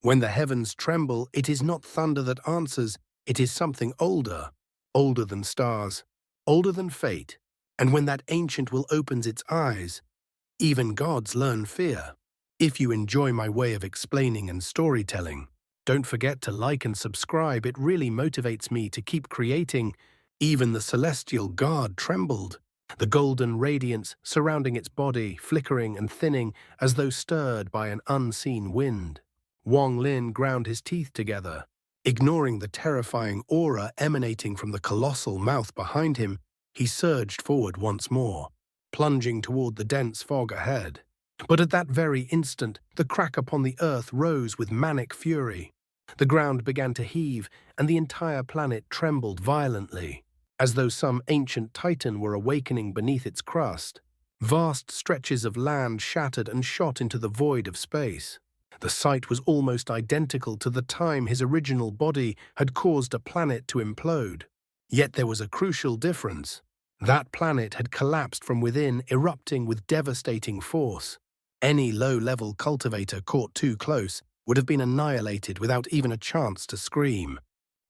When the heavens tremble, it is not thunder that answers, it is something older, older than stars, older than fate. And when that ancient will opens its eyes, even gods learn fear. If you enjoy my way of explaining and storytelling, don't forget to like and subscribe. It really motivates me to keep creating. Even the celestial guard trembled, the golden radiance surrounding its body flickering and thinning as though stirred by an unseen wind. Wang Lin ground his teeth together. Ignoring the terrifying aura emanating from the colossal mouth behind him, he surged forward once more, plunging toward the dense fog ahead. But at that very instant, the crack upon the earth rose with manic fury. The ground began to heave, and the entire planet trembled violently, as though some ancient titan were awakening beneath its crust. Vast stretches of land shattered and shot into the void of space. The sight was almost identical to the time his original body had caused a planet to implode. Yet there was a crucial difference. That planet had collapsed from within, erupting with devastating force. Any low-level cultivator caught too close would have been annihilated without even a chance to scream.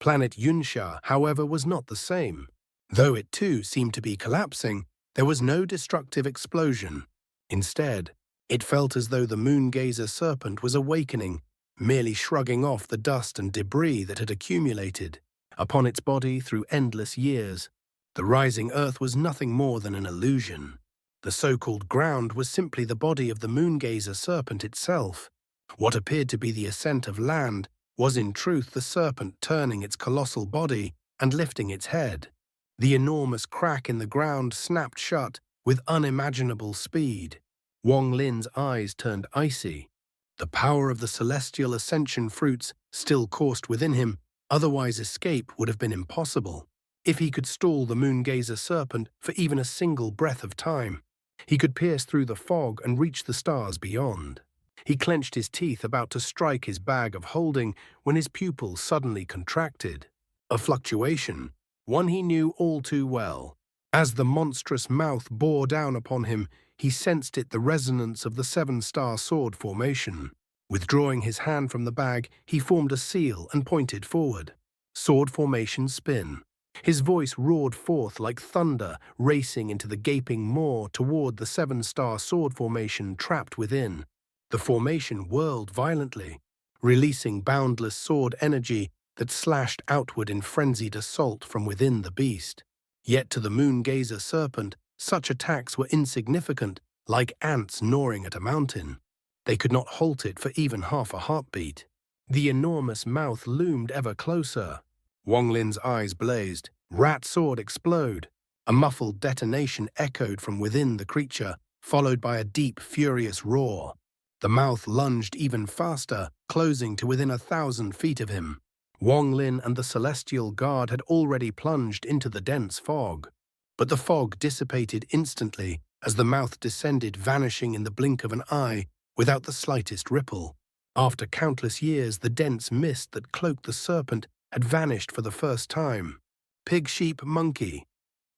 Planet Xianxia, however, was not the same. Though it too seemed to be collapsing, there was no destructive explosion. Instead, it felt as though the moon-gazer serpent was awakening, merely shrugging off the dust and debris that had accumulated upon its body through endless years. The rising earth was nothing more than an illusion. The so-called ground was simply the body of the moon-gazer serpent itself. What appeared to be the ascent of land was in truth the serpent turning its colossal body and lifting its head. The enormous crack in the ground snapped shut with unimaginable speed. Wang Lin's eyes turned icy. The power of the celestial ascension fruits still coursed within him, otherwise escape would have been impossible. If he could stall the moon-gazer serpent for even a single breath of time, he could pierce through the fog and reach the stars beyond. He clenched his teeth, about to strike his bag of holding, when his pupils suddenly contracted. A fluctuation, one he knew all too well. As the monstrous mouth bore down upon him, he sensed it the resonance of the seven-star sword formation. Withdrawing his hand from the bag, he formed a seal and pointed forward. Sword formation spin. His voice roared forth like thunder, racing into the gaping maw toward the seven-star sword formation trapped within. The formation whirled violently, releasing boundless sword energy that slashed outward in frenzied assault from within the beast. Yet to the moon-gazer serpent, such attacks were insignificant, like ants gnawing at a mountain. They could not halt it for even half a heartbeat. The enormous mouth loomed ever closer. Wang Lin's eyes blazed. Rat sword explode. A muffled detonation echoed from within the creature, followed by a deep, furious roar. The mouth lunged even faster, closing to within 1,000 feet of him. Wang Lin and the celestial guard had already plunged into the dense fog. But the fog dissipated instantly as the mouth descended, vanishing in the blink of an eye without the slightest ripple. After countless years, the dense mist that cloaked the serpent had vanished for the first time. Pig, sheep, monkey,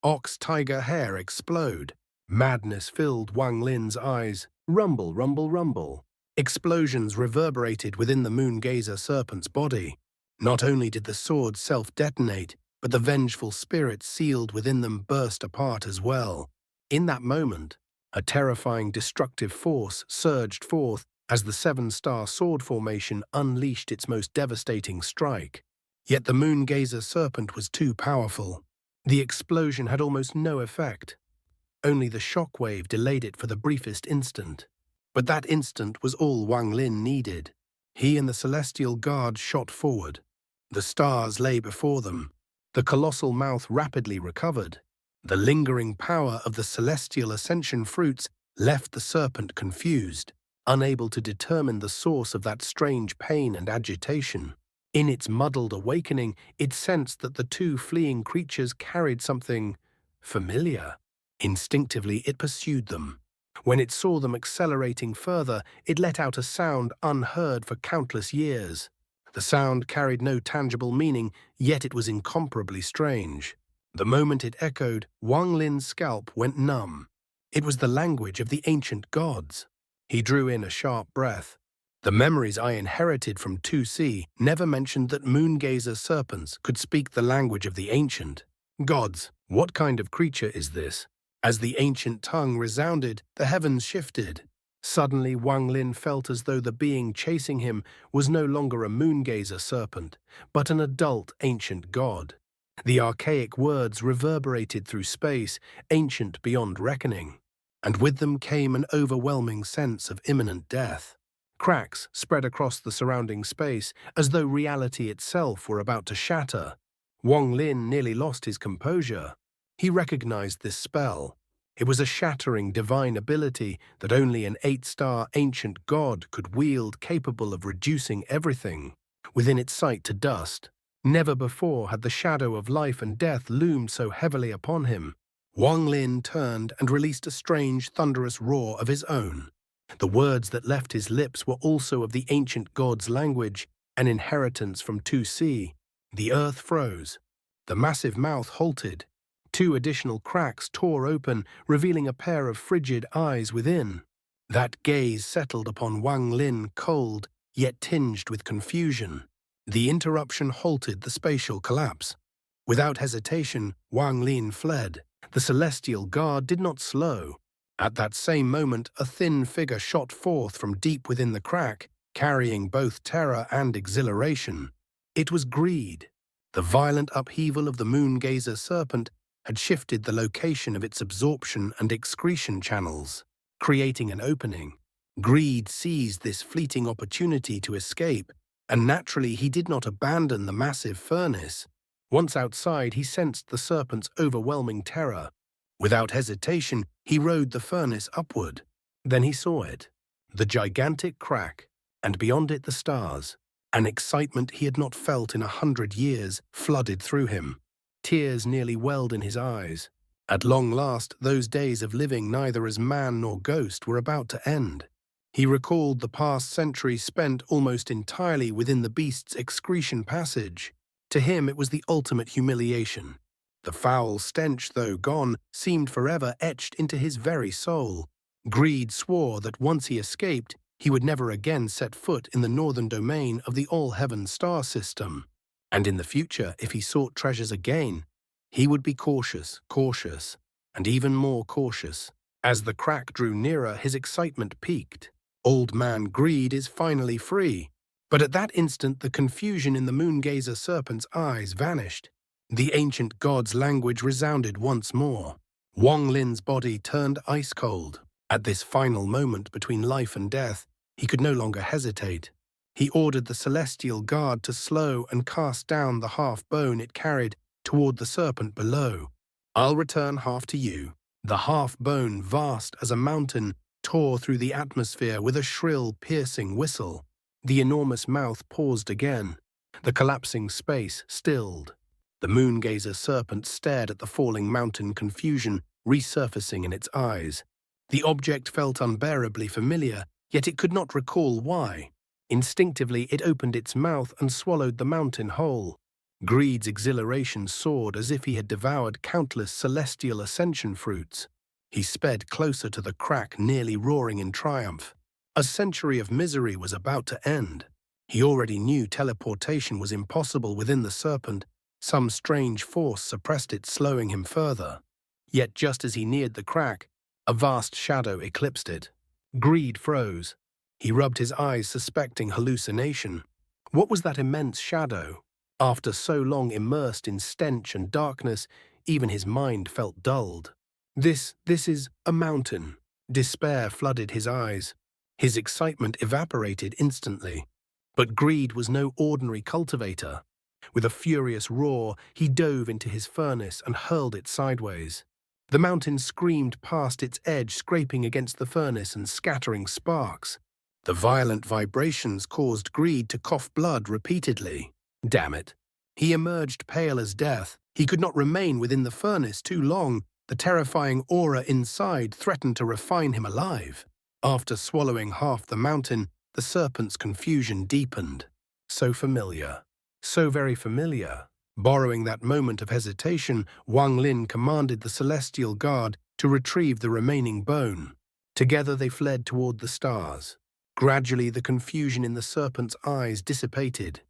ox, tiger, hare explode. Madness filled Wang Lin's eyes. Rumble, rumble, rumble. Explosions reverberated within the moon-gazer serpent's body. Not only did the swords self-detonate, but the vengeful spirits sealed within them burst apart as well. In that moment, a terrifying destructive force surged forth as the seven-star sword formation unleashed its most devastating strike. Yet the moon-gazer serpent was too powerful. The explosion had almost no effect. Only the shockwave delayed it for the briefest instant. But that instant was all Wang Lin needed. He and the celestial guard shot forward. The stars lay before them. The colossal mouth rapidly recovered. The lingering power of the celestial ascension fruits left the serpent confused, unable to determine the source of that strange pain and agitation. In its muddled awakening, it sensed that the two fleeing creatures carried something familiar. Instinctively, it pursued them. When it saw them accelerating further, it let out a sound unheard for countless years. The sound carried no tangible meaning, yet it was incomparably strange. The moment it echoed, Wang Lin's scalp went numb. It was the language of the ancient gods. He drew in a sharp breath. The memories I inherited from 2C never mentioned that moon-gazer serpents could speak the language of the ancient. Gods, what kind of creature is this? As the ancient tongue resounded, the heavens shifted. Suddenly Wang Lin felt as though the being chasing him was no longer a moon-gazer serpent, but an adult ancient god. The archaic words reverberated through space, ancient beyond reckoning, and with them came an overwhelming sense of imminent death. Cracks spread across the surrounding space, as though reality itself were about to shatter. Wang Lin nearly lost his composure. He recognized this spell. It was a shattering divine ability that only an 8-star ancient god could wield, capable of reducing everything within its sight to dust. Never before had the shadow of life and death loomed so heavily upon him. Wang Lin turned and released a strange, thunderous roar of his own. The words that left his lips were also of the ancient god's language, an inheritance from 2C. The earth froze. The massive mouth halted. 2 additional cracks tore open, revealing a pair of frigid eyes within. That gaze settled upon Wang Lin, cold, yet tinged with confusion. The interruption halted the spatial collapse. Without hesitation, Wang Lin fled. The celestial guard did not slow. At that same moment, a thin figure shot forth from deep within the crack, carrying both terror and exhilaration. It was Greed. The violent upheaval of the moon-gazer serpent had shifted the location of its absorption and excretion channels, creating an opening. Greed seized this fleeting opportunity to escape, and naturally he did not abandon the massive furnace. Once outside, he sensed the serpent's overwhelming terror. Without hesitation, he rode the furnace upward. Then he saw it, the gigantic crack, and beyond it the stars. An excitement he had not felt in 100 years flooded through him. Tears nearly welled in his eyes. At long last, those days of living neither as man nor ghost were about to end. He recalled the past century spent almost entirely within the beast's excretion passage. To him it was the ultimate humiliation. The foul stench, though gone, seemed forever etched into his very soul. Greed swore that once he escaped, he would never again set foot in the northern domain of the all-heaven star system. And in the future, if he sought treasures again, he would be cautious, and even more cautious. As the crack drew nearer, his excitement peaked. Old man Greed is finally free. But at that instant, the confusion in the moon-gazer serpent's eyes vanished. The ancient god's language resounded once more. Wang Lin's body turned ice-cold. At this final moment between life and death, he could no longer hesitate. He ordered the celestial guard to slow and cast down the half-bone it carried toward the serpent below. "I'll return half to you." The half-bone, vast as a mountain, tore through the atmosphere with a shrill, piercing whistle. The enormous mouth paused again. The collapsing space stilled. The moon-gazer serpent stared at the falling mountain, confusion resurfacing in its eyes. The object felt unbearably familiar, yet it could not recall why. Instinctively, it opened its mouth and swallowed the mountain whole. Greed's exhilaration soared as if he had devoured countless celestial ascension fruits. He sped closer to the crack, nearly roaring in triumph. A century of misery was about to end. He already knew teleportation was impossible within the serpent. Some strange force suppressed it, slowing him further. Yet just as he neared the crack, a vast shadow eclipsed it. Greed froze. He rubbed his eyes, suspecting hallucination. What was that immense shadow? After so long immersed in stench and darkness, even his mind felt dulled. This is a mountain. Despair flooded his eyes. His excitement evaporated instantly. But Greed was no ordinary cultivator. With a furious roar, he dove into his furnace and hurled it sideways. The mountain screamed past its edge, scraping against the furnace and scattering sparks. The violent vibrations caused Greed to cough blood repeatedly. Damn it. He emerged pale as death. He could not remain within the furnace too long. The terrifying aura inside threatened to refine him alive. After swallowing half the mountain, the serpent's confusion deepened. So familiar. So very familiar. Borrowing that moment of hesitation, Wang Lin commanded the celestial guard to retrieve the remaining bone. Together they fled toward the stars. Gradually, the confusion in the serpent's eyes dissipated.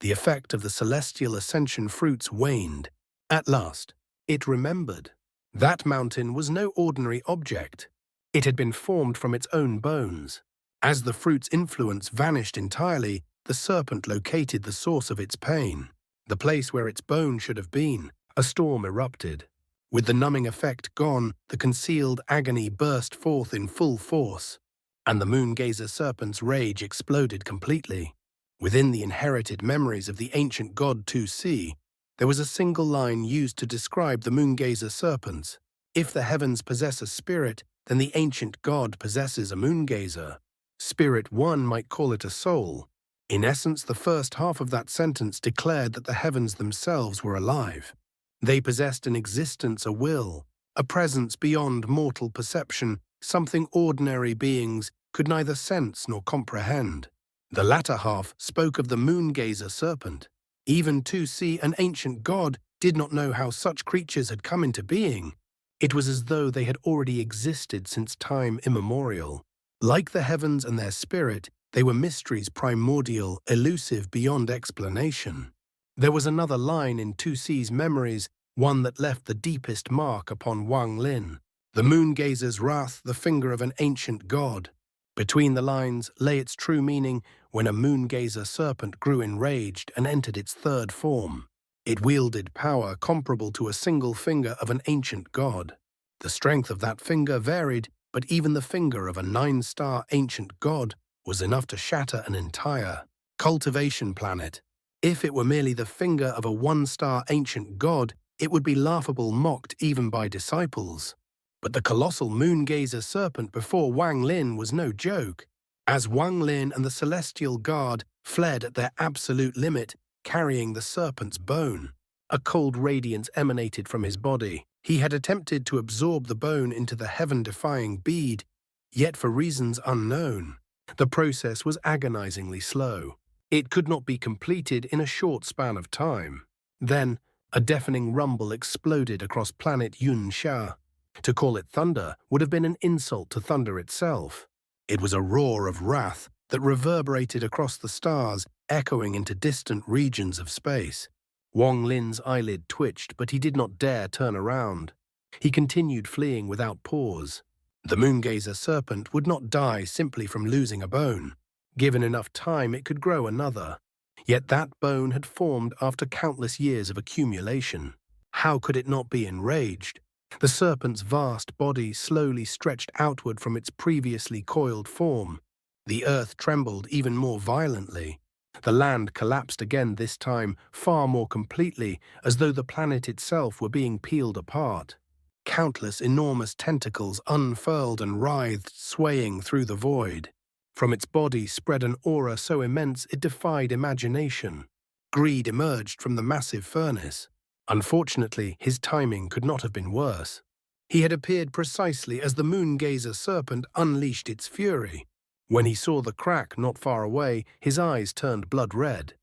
The effect of the celestial ascension fruits waned. At last, it remembered. That mountain was no ordinary object. It had been formed from its own bones. As the fruit's influence vanished entirely, the serpent located the source of its pain. The place where its bone should have been. A storm erupted. With the numbing effect gone, the concealed agony burst forth in full force, and the moon-gazer serpent's rage exploded completely. Within the inherited memories of the ancient god 2C, there was a single line used to describe the moon-gazer serpents. If the heavens possess a spirit, then the ancient god possesses a moon-gazer. Spirit 1 might call it a soul. In essence, the first half of that sentence declared that the heavens themselves were alive. They possessed an existence, a will, a presence beyond mortal perception, something ordinary beings could neither sense nor comprehend. The latter half spoke of the moon-gazer serpent. Even 2C, an ancient god, did not know how such creatures had come into being. It was as though they had already existed since time immemorial. Like the heavens and their spirit, they were mysteries primordial, elusive beyond explanation. There was another line in 2C's memories, one that left the deepest mark upon Wang Lin. The moon-gazer's wrath, the finger of an ancient god. Between the lines lay its true meaning when a moon-gazer serpent grew enraged and entered its third form. It wielded power comparable to a single finger of an ancient god. The strength of that finger varied, but even the finger of a 9-star ancient god was enough to shatter an entire cultivation planet. If it were merely the finger of a 1-star ancient god, it would be laughable, mocked even by disciples. But the colossal moon-gazer serpent before Wang Lin was no joke. As Wang Lin and the celestial guard fled at their absolute limit, carrying the serpent's bone, a cold radiance emanated from his body. He had attempted to absorb the bone into the heaven-defying bead, yet for reasons unknown, the process was agonizingly slow. It could not be completed in a short span of time. Then, a deafening rumble exploded across planet Xianxia. To call it thunder would have been an insult to thunder itself. It was a roar of wrath that reverberated across the stars, echoing into distant regions of space. Wang Lin's eyelid twitched, but he did not dare turn around. He continued fleeing without pause. The moon-gazer serpent would not die simply from losing a bone. Given enough time, it could grow another. Yet that bone had formed after countless years of accumulation. How could it not be enraged? The serpent's vast body slowly stretched outward from its previously coiled form. The earth trembled even more violently. The land collapsed again, this time far more completely, as though the planet itself were being peeled apart. Countless enormous tentacles unfurled and writhed, swaying through the void. From its body spread an aura so immense it defied imagination. Greed emerged from the massive furnace. Unfortunately, his timing could not have been worse. He had appeared precisely as the moon-gazer serpent unleashed its fury. When he saw the crack not far away, his eyes turned blood-red.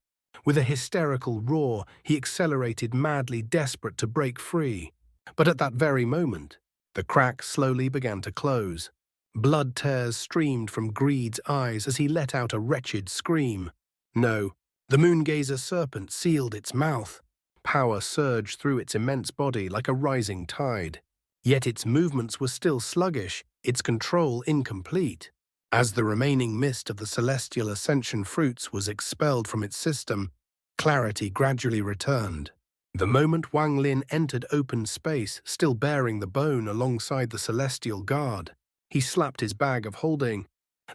With a hysterical roar, he accelerated madly, desperate to break free. But at that very moment, the crack slowly began to close. Blood tears streamed from Greed's eyes as he let out a wretched scream. No, the moon-gazer serpent sealed its mouth. Power surged through its immense body like a rising tide. Yet its movements were still sluggish, its control incomplete. As the remaining mist of the celestial ascension fruits was expelled from its system, clarity gradually returned. The moment Wang Lin entered open space, still bearing the bone alongside the celestial guard, he slapped his bag of holding.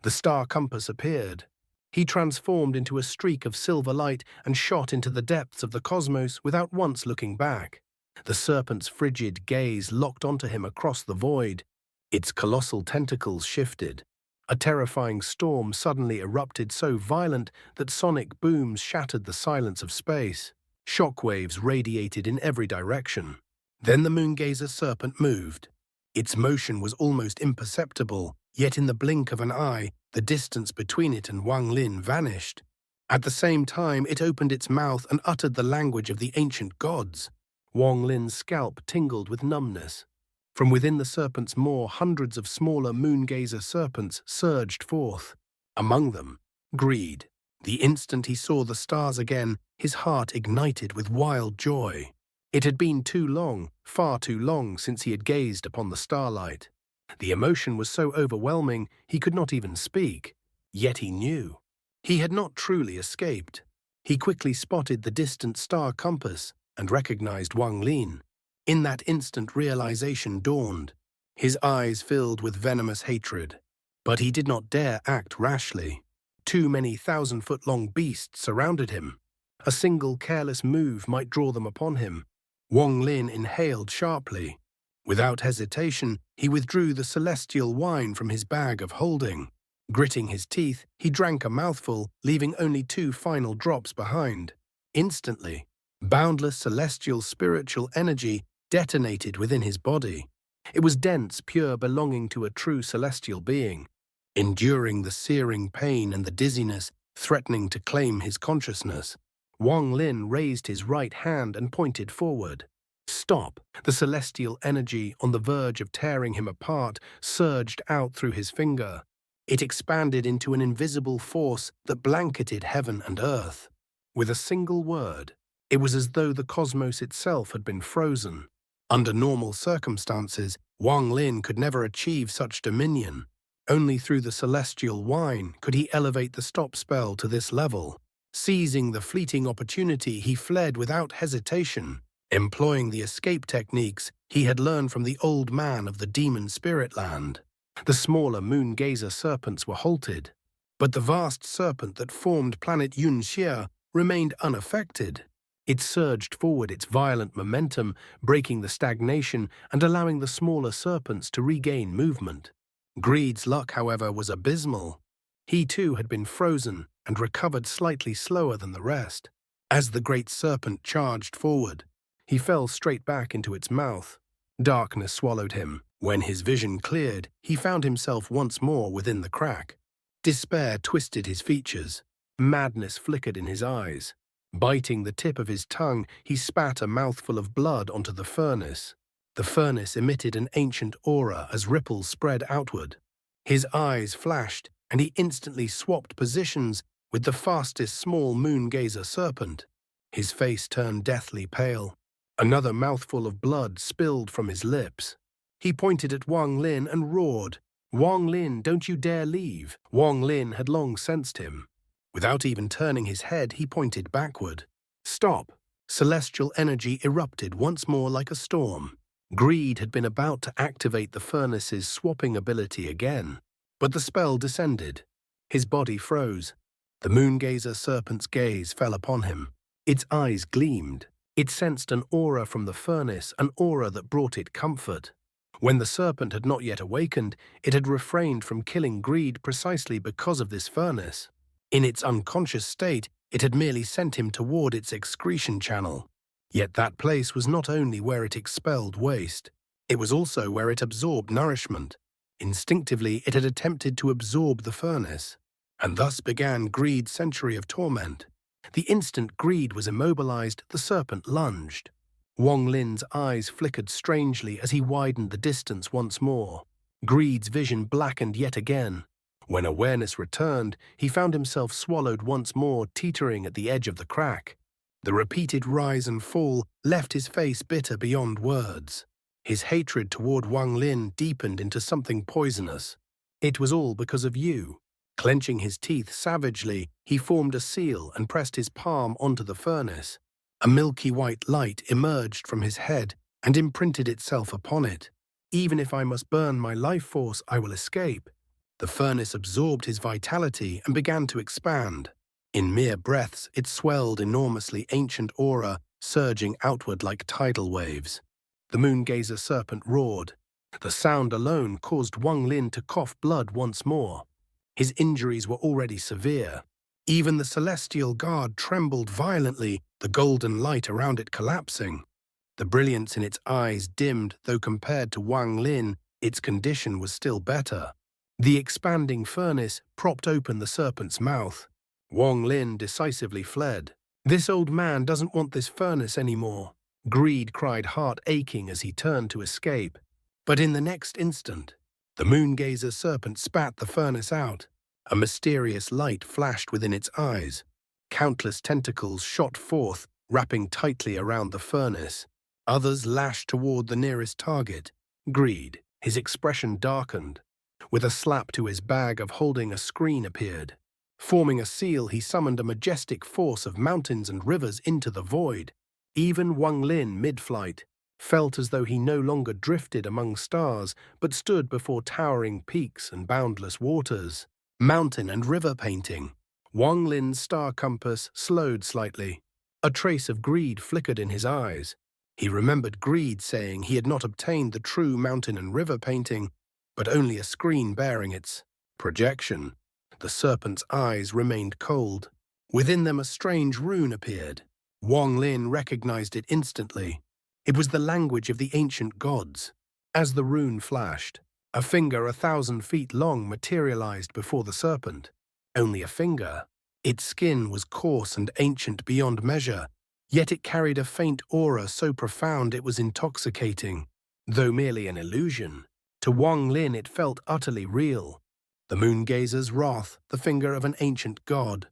The star compass appeared. He transformed into a streak of silver light and shot into the depths of the cosmos without once looking back. The serpent's frigid gaze locked onto him across the void. Its colossal tentacles shifted. A terrifying storm suddenly erupted, so violent that sonic booms shattered the silence of space. Shockwaves radiated in every direction. Then the moon-gazer serpent moved. Its motion was almost imperceptible, yet in the blink of an eye, the distance between it and Wang Lin vanished. At the same time, it opened its mouth and uttered the language of the ancient gods. Wang Lin's scalp tingled with numbness. From within the serpent's maw, hundreds of smaller moon-gazer serpents surged forth. Among them, greed. The instant he saw the stars again, his heart ignited with wild joy. It had been too long, far too long, since he had gazed upon the starlight. The emotion was so overwhelming he could not even speak. Yet he knew. He had not truly escaped. He quickly spotted the distant star compass and recognized Wang Lin. In that instant, realization dawned. His eyes filled with venomous hatred. But he did not dare act rashly. Too many 1,000-foot-long beasts surrounded him. A single careless move might draw them upon him. Wang Lin inhaled sharply. Without hesitation, he withdrew the celestial wine from his bag of holding. Gritting his teeth, he drank a mouthful, leaving only 2 final drops behind. Instantly, boundless celestial spiritual energy detonated within his body. It was dense, pure, belonging to a true celestial being. Enduring the searing pain and the dizziness threatening to claim his consciousness, Wang Lin raised his right hand and pointed forward. Stop! The celestial energy, on the verge of tearing him apart, surged out through his finger. It expanded into an invisible force that blanketed heaven and earth. With a single word, it was as though the cosmos itself had been frozen. Under normal circumstances, Wang Lin could never achieve such dominion. Only through the celestial wine could he elevate the stop spell to this level. Seizing the fleeting opportunity, he fled without hesitation, employing the escape techniques he had learned from the old man of the demon spirit land. The smaller moon-gazer serpents were halted, but the vast serpent that formed planet Xianxia remained unaffected. It surged forward its violent momentum, breaking the stagnation and allowing the smaller serpents to regain movement. Greed's luck, however, was abysmal. He too had been frozen and recovered slightly slower than the rest. As the great serpent charged forward, he fell straight back into its mouth. Darkness swallowed him. When his vision cleared, he found himself once more within the crack. Despair twisted his features. Madness flickered in his eyes. Biting the tip of his tongue, he spat a mouthful of blood onto the furnace. The furnace emitted an ancient aura as ripples spread outward. His eyes flashed, and he instantly swapped positions with the fastest small moon-gazer serpent. His face turned deathly pale. Another mouthful of blood spilled from his lips. He pointed at Wang Lin and roared, "Wang Lin, don't you dare leave!" Wang Lin had long sensed him. Without even turning his head, he pointed backward. Stop! Celestial energy erupted once more like a storm. Greed had been about to activate the furnace's swapping ability again, but the spell descended. His body froze. The moon-gazer serpent's gaze fell upon him. Its eyes gleamed. It sensed an aura from the furnace, an aura that brought it comfort. When the serpent had not yet awakened, it had refrained from killing Greed precisely because of this furnace. In its unconscious state, it had merely sent him toward its excretion channel. Yet that place was not only where it expelled waste, it was also where it absorbed nourishment. Instinctively, it had attempted to absorb the furnace, and thus began Greed's century of torment. The instant Greed was immobilized, the serpent lunged. Wang Lin's eyes flickered strangely as he widened the distance once more. Greed's vision blackened yet again. When awareness returned, he found himself swallowed once more, teetering at the edge of the crack. The repeated rise and fall left his face bitter beyond words. His hatred toward Wang Lin deepened into something poisonous. It was all because of you. Clenching his teeth savagely, he formed a seal and pressed his palm onto the furnace. A milky white light emerged from his head and imprinted itself upon it. Even if I must burn my life force, I will escape. The furnace absorbed his vitality and began to expand. In mere breaths, it swelled enormously, ancient aura surging outward like tidal waves. The moon-gazer serpent roared. The sound alone caused Wang Lin to cough blood once more. His injuries were already severe. Even the celestial guard trembled violently, the golden light around it collapsing. The brilliance in its eyes dimmed, though compared to Wang Lin, its condition was still better. The expanding furnace propped open the serpent's mouth. Wang Lin decisively fled. "This old man doesn't want this furnace anymore," Greed cried, heart aching as he turned to escape. But in the next instant, the moon-gazer serpent spat the furnace out. A mysterious light flashed within its eyes. Countless tentacles shot forth, wrapping tightly around the furnace. Others lashed toward the nearest target. Greed. His expression darkened. With a slap to his bag of holding, a screen appeared. Forming a seal, he summoned a majestic force of mountains and rivers into the void. Even Wang Lin, mid-flight, felt as though he no longer drifted among stars, but stood before towering peaks and boundless waters. Mountain and river painting. Wang Lin's star compass slowed slightly. A trace of greed flickered in his eyes. He remembered Greed saying he had not obtained the true mountain and river painting, but only a screen bearing its projection. The serpent's eyes remained cold. Within them a strange rune appeared. Wang Lin recognized it instantly. It was the language of the ancient gods. As the rune flashed, a finger 1,000 feet long materialized before the serpent. Only a finger. Its skin was coarse and ancient beyond measure, yet it carried a faint aura so profound it was intoxicating. Though merely an illusion, to Wang Lin it felt utterly real. The moon gazer's wrath, the finger of an ancient god.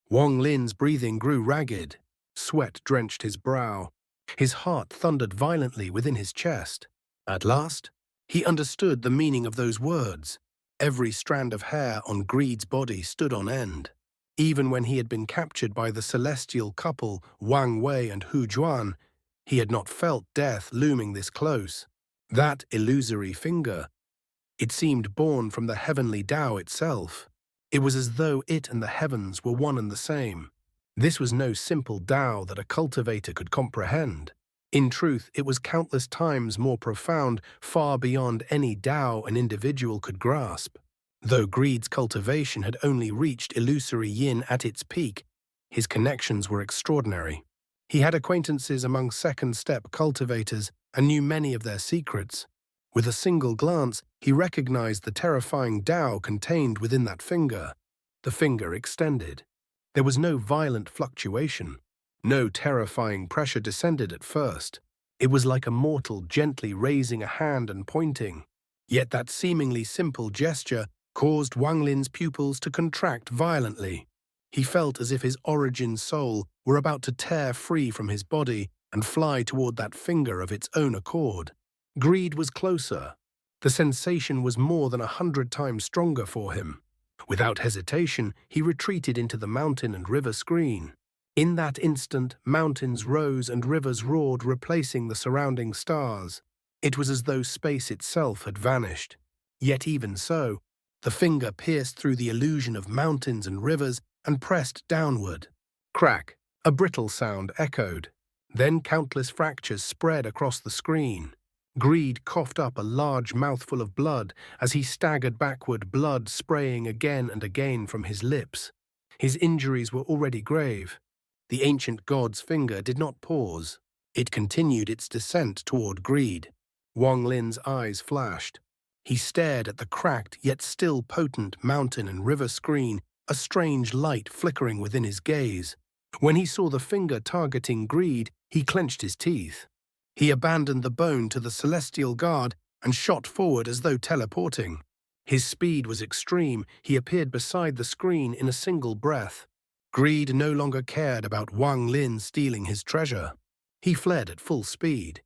Wang Lin's breathing grew ragged. Sweat drenched his brow. His heart thundered violently within his chest. At last, he understood the meaning of those words. Every strand of hair on Greed's body stood on end. Even when he had been captured by the celestial couple, Wang Wei and Hu Juan, he had not felt death looming this close. That illusory finger, it seemed born from the heavenly Tao itself. It was as though it and the heavens were one and the same. This was no simple Tao that a cultivator could comprehend. In truth, it was countless times more profound, far beyond any Tao an individual could grasp. Though Greed's cultivation had only reached illusory yin at its peak, his connections were extraordinary. He had acquaintances among second-step cultivators and knew many of their secrets. With a single glance, he recognized the terrifying Tao contained within that finger. The finger extended. There was no violent fluctuation. No terrifying pressure descended at first. It was like a mortal gently raising a hand and pointing. Yet that seemingly simple gesture caused Wang Lin's pupils to contract violently. He felt as if his origin soul were about to tear free from his body and fly toward that finger of its own accord. Greed was closer. The sensation was more than 100 times stronger for him. Without hesitation, he retreated into the mountain and river screen. In that instant, mountains rose and rivers roared, replacing the surrounding stars. It was as though space itself had vanished. Yet even so, the finger pierced through the illusion of mountains and rivers and pressed downward. Crack, a brittle sound echoed. Then countless fractures spread across the screen. Greed coughed up a large mouthful of blood as he staggered backward, blood spraying again and again from his lips. His injuries were already grave. The ancient god's finger did not pause. It continued its descent toward Greed. Wang Lin's eyes flashed. He stared at the cracked yet still potent mountain and river screen, a strange light flickering within his gaze. When he saw the finger targeting Greed, he clenched his teeth. He abandoned the bone to the celestial guard and shot forward as though teleporting. His speed was extreme. He appeared beside the screen in a single breath. Greed no longer cared about Wang Lin stealing his treasure. He fled at full speed.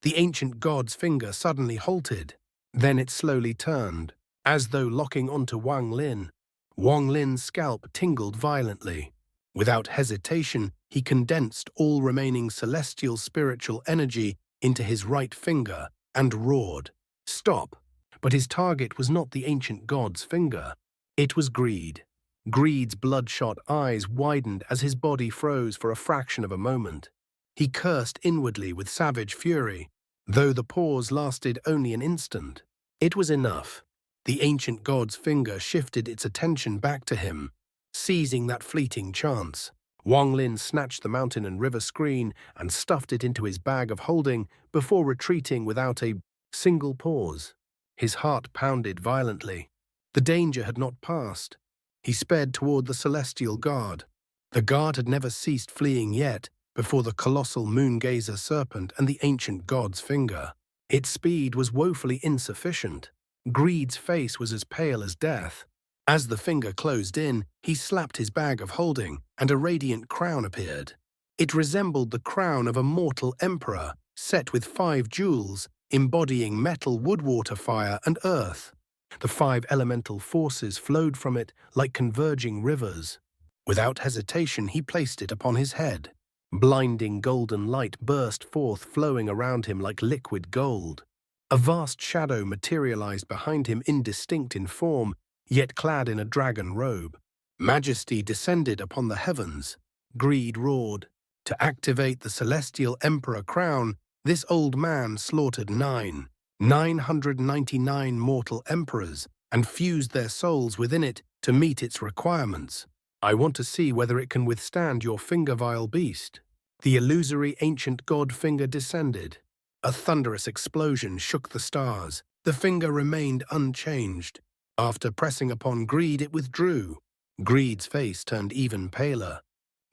The ancient god's finger suddenly halted. Then it slowly turned, as though locking onto Wang Lin. Wang Lin's scalp tingled violently. Without hesitation, he condensed all remaining celestial spiritual energy into his right finger and roared, "Stop!" But his target was not the ancient god's finger. It was Greed. Greed's bloodshot eyes widened as his body froze for a fraction of a moment. He cursed inwardly with savage fury, though the pause lasted only an instant. It was enough. The ancient god's finger shifted its attention back to him, seizing that fleeting chance. Wang Lin snatched the mountain and river screen and stuffed it into his bag of holding before retreating without a single pause. His heart pounded violently. The danger had not passed. He sped toward the celestial guard. The guard had never ceased fleeing yet before the colossal moon-gazer serpent and the ancient god's finger. Its speed was woefully insufficient. Greed's face was as pale as death. As the finger closed in, he slapped his bag of holding, and a radiant crown appeared. It resembled the crown of a mortal emperor, set with 5 jewels, embodying metal, wood, water, fire, and earth. The 5 elemental forces flowed from it like converging rivers. Without hesitation, he placed it upon his head. Blinding golden light burst forth, flowing around him like liquid gold. A vast shadow materialized behind him, indistinct in form, yet clad in a dragon robe. Majesty descended upon the heavens. Greed roared. To activate the celestial emperor crown, this old man slaughtered 999 mortal emperors and fused their souls within it to meet its requirements. I want to see whether it can withstand your finger, vile beast. The illusory ancient god finger descended. A thunderous explosion shook the stars. The finger remained unchanged. After pressing upon Greed, it withdrew. Greed's face turned even paler.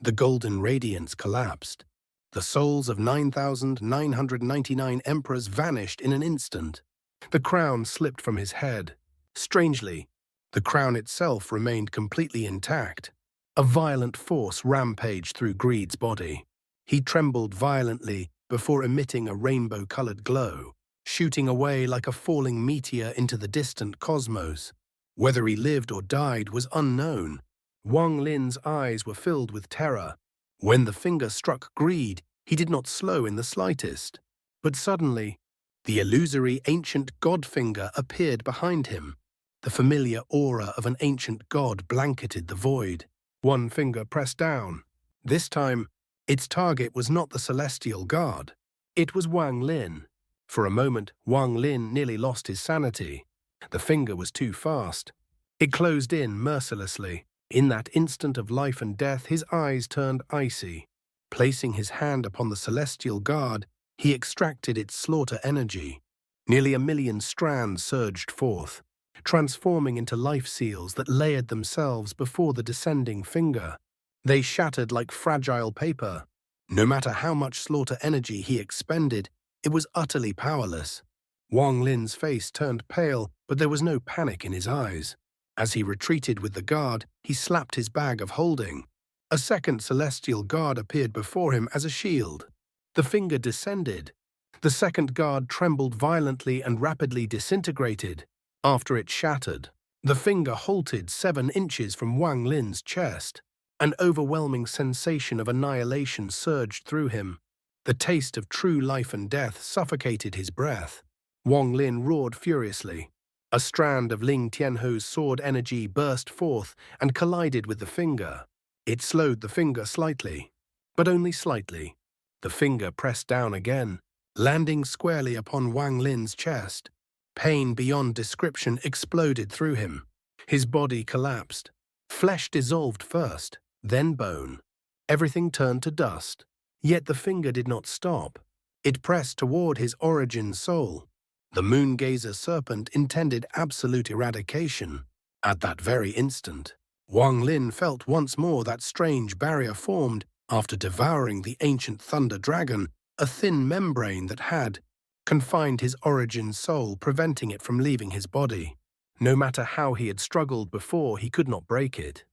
The golden radiance collapsed. The souls of 9,999 emperors vanished in an instant. The crown slipped from his head. Strangely, the crown itself remained completely intact. A violent force rampaged through Greed's body. He trembled violently before emitting a rainbow-colored glow, shooting away like a falling meteor into the distant cosmos. Whether he lived or died was unknown. Wang Lin's eyes were filled with terror. When the finger struck Greed, he did not slow in the slightest. But suddenly, the illusory ancient god finger appeared behind him. The familiar aura of an ancient god blanketed the void. One finger pressed down. This time, its target was not the celestial god. It was Wang Lin. For a moment, Wang Lin nearly lost his sanity. The finger was too fast. It closed in mercilessly. In that instant of life and death, his eyes turned icy. Placing his hand upon the celestial god, he extracted its slaughter energy. Nearly 1,000,000 strands surged forth, transforming into life seals that layered themselves before the descending finger. They shattered like fragile paper. No matter how much slaughter energy he expended, it was utterly powerless. Wang Lin's face turned pale, but there was no panic in his eyes. As he retreated with the guard, he slapped his bag of holding. A second celestial guard appeared before him as a shield. The finger descended. The second guard trembled violently and rapidly disintegrated. After it shattered, the finger halted 7 inches from Wang Lin's chest. An overwhelming sensation of annihilation surged through him. The taste of true life and death suffocated his breath. Wang Lin roared furiously. A strand of Ling Tianhu's sword energy burst forth and collided with the finger. It slowed the finger slightly, but only slightly. The finger pressed down again, landing squarely upon Wang Lin's chest. Pain beyond description exploded through him. His body collapsed. Flesh dissolved first, then bone. Everything turned to dust. Yet the finger did not stop. It pressed toward his origin soul. The moon-gazer serpent intended absolute eradication. At that very instant, Wang Lin felt once more that strange barrier formed after devouring the ancient thunder dragon, a thin membrane that had confined his origin soul, preventing it from leaving his body. No matter how he had struggled before, he could not break it.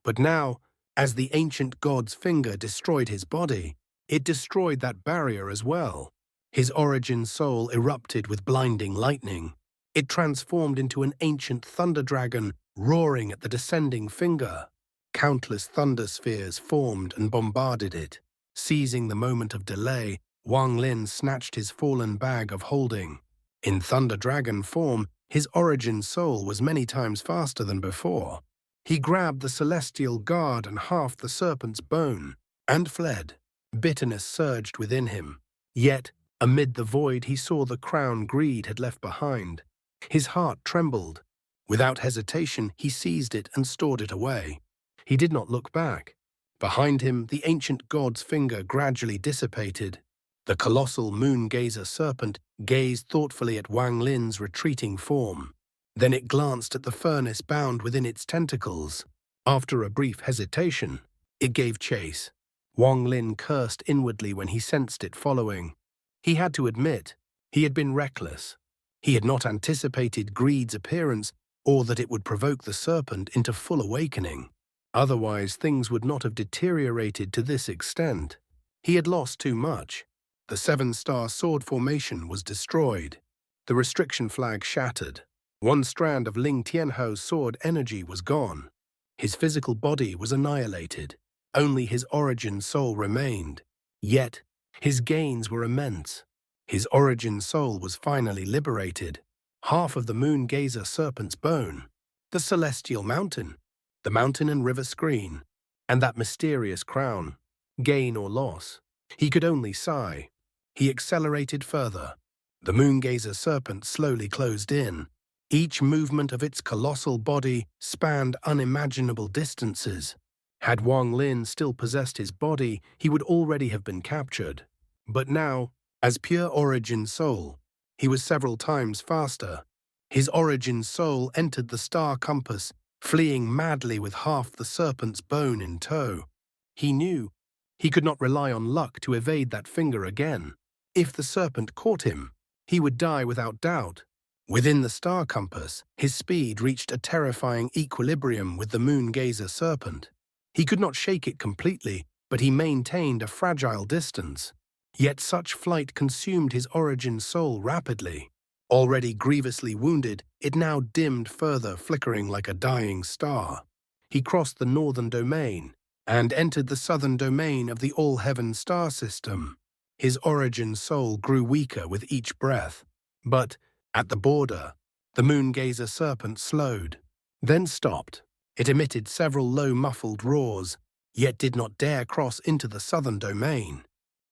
But now, as the ancient god's finger destroyed his body, it destroyed that barrier as well. His origin soul erupted with blinding lightning. It transformed into an ancient thunder dragon, roaring at the descending finger. Countless thunder spheres formed and bombarded it. Seizing the moment of delay, Wang Lin snatched his fallen bag of holding. In thunder dragon form, his origin soul was many times faster than before. He grabbed the celestial guard and half the serpent's bone, and fled. Bitterness surged within him. Yet, amid the void, he saw the crown Greed had left behind. His heart trembled. Without hesitation, he seized it and stored it away. He did not look back. Behind him, the ancient god's finger gradually dissipated. The colossal moon-gazer serpent gazed thoughtfully at Wang Lin's retreating form. Then it glanced at the furnace bound within its tentacles. After a brief hesitation, it gave chase. Wang Lin cursed inwardly when he sensed it following. He had to admit, he had been reckless. He had not anticipated Greed's appearance or that it would provoke the serpent into full awakening. Otherwise, things would not have deteriorated to this extent. He had lost too much. The seven-star sword formation was destroyed. The restriction flag shattered. One strand of Ling Tianho's sword energy was gone. His physical body was annihilated. Only his origin soul remained. Yet, his gains were immense. His origin soul was finally liberated. Half of the Moon Gazer Serpent's bone, the Celestial Mountain, the mountain and river screen, and that mysterious crown. Gain or loss, he could only sigh. He accelerated further. The Moon Gazer Serpent slowly closed in. Each movement of its colossal body spanned unimaginable distances. Had Wang Lin still possessed his body, he would already have been captured. But now, as pure origin soul, he was several times faster. His origin soul entered the star compass, fleeing madly with half the serpent's bone in tow. He knew he could not rely on luck to evade that finger again. If the serpent caught him, he would die without doubt. Within the star compass, his speed reached a terrifying equilibrium with the Moon Gazer Serpent. He could not shake it completely, but he maintained a fragile distance. Yet such flight consumed his origin soul rapidly. Already grievously wounded, it now dimmed further, flickering like a dying star. He crossed the northern domain and entered the southern domain of the All-Heaven star system. His origin soul grew weaker with each breath. But, at the border, the Moon Gazer Serpent slowed, then stopped. It emitted several low muffled roars, yet did not dare cross into the southern domain.